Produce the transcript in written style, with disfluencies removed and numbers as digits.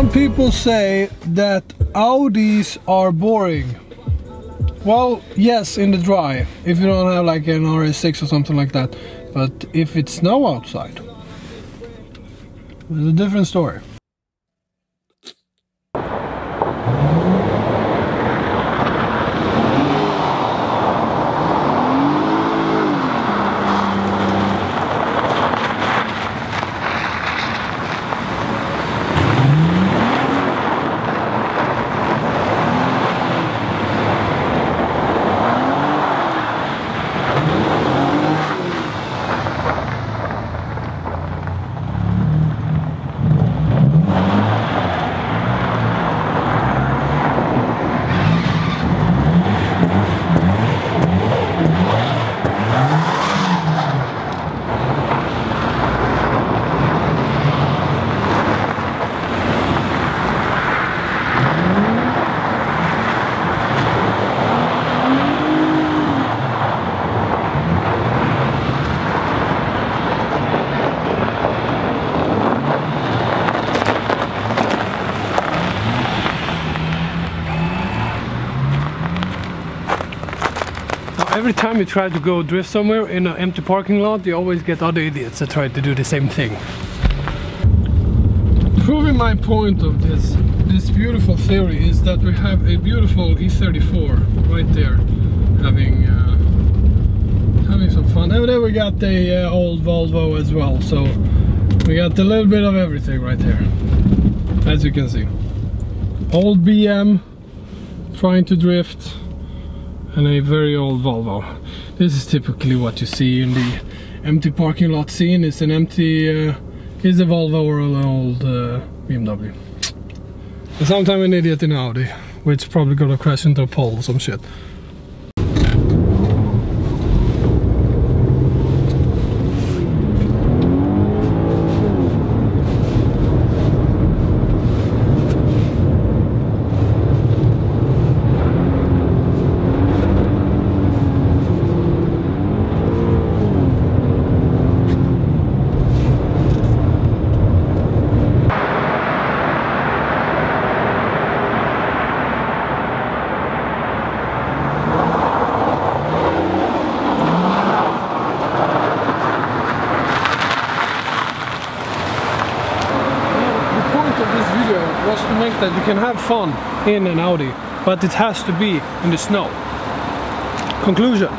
Some people say that Audis are boring. Well, yes, in the dry, if you don't have like an RS6 or something like that. But if it's snow outside, it's a different story. Every time you try to go drift somewhere in an empty parking lot, you always get other idiots that try to do the same thing. Proving my point of this beautiful theory is that we have a beautiful E34 right there, having some fun. And then we got the old Volvo as well, so we got a little bit of everything right here, as you can see. Old BM trying to drift, and a very old Volvo. This is typically what you see in the empty parking lot scene. It's an empty, is a Volvo or an old BMW. And sometimes an idiot in Audi, which probably gonna crash into a pole or some shit. Was to make that you can have fun in an Audi, but it has to be in the snow. Conclusion.